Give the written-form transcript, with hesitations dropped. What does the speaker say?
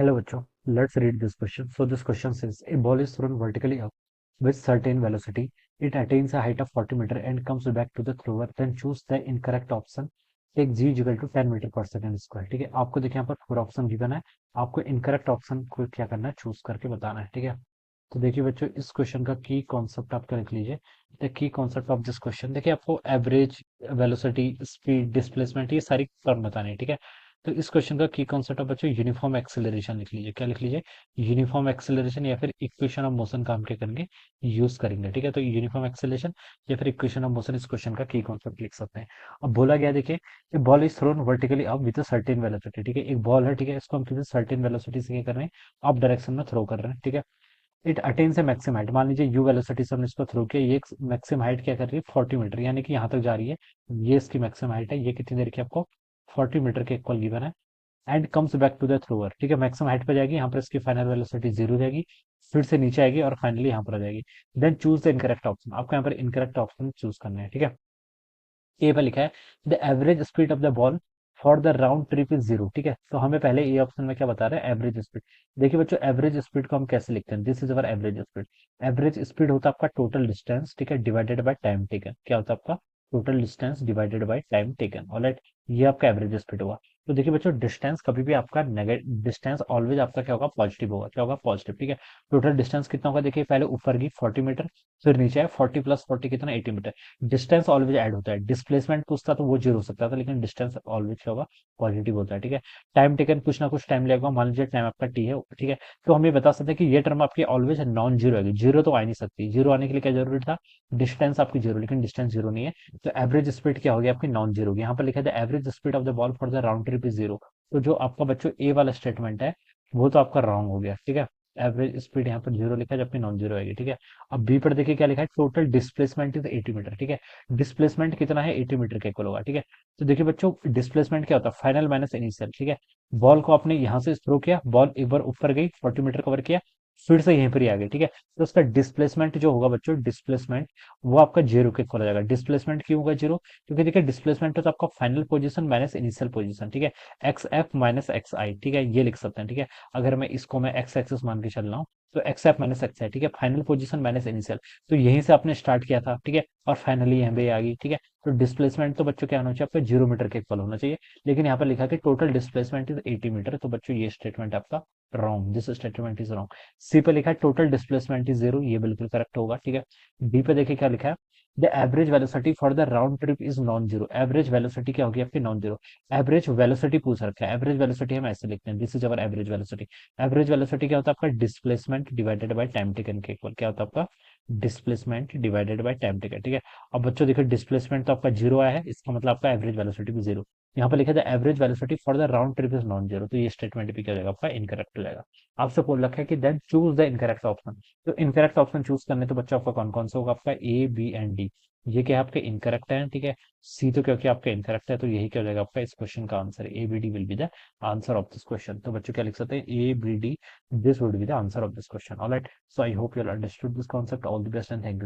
Hello, bachcho. Let's read this question. So this question says a ball is thrown vertically up with certain velocity. It attains a height of 40 meter and comes back to the thrower. Then choose the incorrect option. Take g equal to 10 metre पर second square. ठीक है, आपको देखिए यहाँ पर four option given है। आपको incorrect option को क्या करना है, चूज करके बताना है। ठीक है, तो देखिए बच्चों, इस क्वेश्चन का की कॉन्सेप्ट आपका लिख लीजिए। The key concept of this question, देखिए आपको एवरेज, वेलोसिटी, स्पीड, डिस्प्लेसमेंट, ये सारी टर्म बतानी है। ठीक है, तो इस क्वेश्चन का की कॉन्सेप्ट ऑफ बच्चों यूनिफॉर्म एक्सेलरेशन लिख लीजिए। क्या लिख लीजिए? यूनिफॉर्म एक्सेलरेशन या फिर इक्वेशन ऑफ मोशन का हम क्या करेंगे, यूज करेंगे। ठीक है, तो यूनिफॉर्म एक्सेलरेशन या फिर इक्वेशन ऑफ मोशन, इस क्वेश्चन का की कॉन्सेप्ट लिख सकते हैं। अब बोला गया, देखिए ball is thrown vertically up with certain velocity. ठीक है, एक बॉल है, ठीक है, इसको हम किसी सर्टेन वेलोसिटी से क्या कर रहे हैं, अप डायरेक्शन में थ्रो कर रहे हैं। ठीक है, it attains A maximum height, मान लीजिए यू वेलोसिटी से हमने इसको थ्रो किया, ये मैक्सिमम हाइट क्या कर रही है, 40 मीटर, यानी कि यहाँ तक जा रही है। ये इसकी मैक्सिमम हाइट है, ये कितनी देर की आपको, 40 मीटर के इक्वल गिवन है। And comes back to the thrower. ठीक है, मैक्सिमम हाइट पे जाएगी, यहाँ पर इसकी फाइनल वेलोसिटी जीरो जाएगी, फिर से नीचे आएगी और फाइनली यहाँ पर आ जाएगी। Then choose the incorrect option, आपको यहाँ पर इनकरेक्ट ऑप्शन चूज करना है। ठीक है, ए पर लिखा है the average speed of the ball for the round trip is zero. ठीक है, तो हमें पहले ए ऑप्शन में क्या बता रहा है, एवरेज स्पीड। देखिए बच्चों, एवरेज स्पीड को हम कैसे लिखते हैं, this is our average speed. Average speed होता है आपका टोटल डिस्टेंस, ठीक है, डिवाइडेड बाय टाइम टेकन। क्या होता है आपका, total distance divided by time taken. Alright, ये आपका एवरेज स्पीड हुआ। तो देखिए बच्चों, डिस्टेंस कभी भी आपका नेगेटिव, डिस्टेंस ऑलवेज आपका क्या होगा, पॉजिटिव होगा। क्या होगा, पॉजिटिव। ठीक है, टोटल डिस्टेंस कितना होगा, देखिए पहले ऊपर की 40 मीटर, फिर नीचे है 40 प्लस 40 कितना, 80 मीटर। डिस्टेंस ऑलवेज ऐड होता है। डिस्प्लेसमेंट पूछता तो वो जीरो हो सकता था, लेकिन डिस्टेंस ऑलवेज क्या होगा, पॉजिटिव होता है। ठीक है, टाइम टेकन कुछ ना कुछ टाइम लगेगा, मान लीजिए टाइम आपका टी है। ठीक है, तो हम ये बता सकते हैं कि ये टर्म आपकी ऑलवेज नॉन जीरो है। जीरो तो आ नहीं सकती, जीरो आने के लिए क्या जरूरी था, डिस्टेंस आपकी जीरो, लेकिन डिस्टेंस जीरो नहीं है। तो एवरेज स्पीड क्या होगी आपकी, नॉन जीरो होगी। यहाँ पर लिखा था average speed of the ball for the round trip is zero. तो जो आपका बच्चों ए वाला स्टेटमेंट है, वो तो आपका रॉन्ग हो गया। ठीक है, एवरेज स्पीड यहाँ पर जीरो लिखा है, जबकि नॉन जीरो आएगी। ठीक है, अब बी पर देखिए क्या लिखा है, टोटल डिस्प्लेसमेंट इज 80 मीटर। ठीक है, डिस्प्लेसमेंट कितना है, 80 मीटर के इक्वल होगा। ठीक है, तो देखिए बच्चों, डिस्प्लेसमेंट क्या होता है, फाइनल माइनस इनिशियल। ठीक है, बॉल को आपने यहां से थ्रो किया, बॉल एक बार ऊपर गई, 40 मीटर कवर किया, फिर से यहीं पर ही आ गई। ठीक है, तो उसका डिस्प्लेसमेंट जो होगा बच्चों, डिस्प्लेसमेंट वो आपका जीरो के इक्वल हो जाएगा। डिस्प्लेसमेंट क्यों होगा जीरो, क्योंकि देखिए डिस्प्लेसमेंट तो आपका final position minus initial position. ठीक है, एक्स एफ माइनस एक्स आई। ठीक है, ये लिख सकते हैं। ठीक है, अगर मैं इसको मैं एक्स एक्सेस मान के चल रहा हूँ, तो एक्स एफ माइनस एक्स आई। ठीक है, फाइनल पोजीशन माइनस इनिशियल, तो यहीं से आपने स्टार्ट किया था। ठीक है, और फाइनली यहाँ पे आ गई। ठीक है, तो डिस्प्लेसमेंट तो बच्चों क्या होना चाहिए आपका, 0 मीटर के इक्वल होना चाहिए। लेकिन यहाँ पर लिखा कि टोटल डिस्प्लेसमेंट इज 80 मीटर, तो बच्चों ये स्टेटमेंट आपका wrong, this statement is wrong. C पे लिखा है टोटल डिस्प्लेसमेंट इज जीरो, ये बिल्कुल करेक्ट होगा। ठीक है, डी पे देखिए क्या लिखा है, the average velocity for the round trip is non zero. Average velocity क्या होगी आपकी, नॉन जीरो। एवरेज वेलोसिटी पूछ रखा है, एवरेज वेलोसिटी हम ऐसे लिखते हैं, this is our average velocity. Average velocity क्या होता है आपका, displacement divided by time taken के इक्वल। क्या होता है आपका, displacement divided by time taken. ठीक है, अब बच्चों देखिए डिस्प्लेसमेंट तो आपका जीरो आया है, इसका मतलब आपका एवरेज वेलोसिटी भी जीरो। यहाँ पर लिखा था average velocity for the round trip is non zero, तो ये स्टेटमेंट भी क्या हो जाएगा आपका, इनकरेक्ट हो जाएगा। आपसे बोल रखा है कि then choose the incorrect option. तो इनकरेक्ट ऑप्शन चूज करने तो बच्चों आपका कौन कौन सा होगा, आपका ए बी एंड डी। ये क्या है आपके इनकरेक्ट है। ठीक है, सी तो क्योंकि आपका इनकरेक्ट है, तो यही क्या हो जाएगा आपका, इस क्वेश्चन का answer A B D will be the answer of this question. तो बच्चों क्या लिख सकते हैं, A B D, this would be the answer of this question. Alright, so I hope you all understood this concept. All the best and thank you.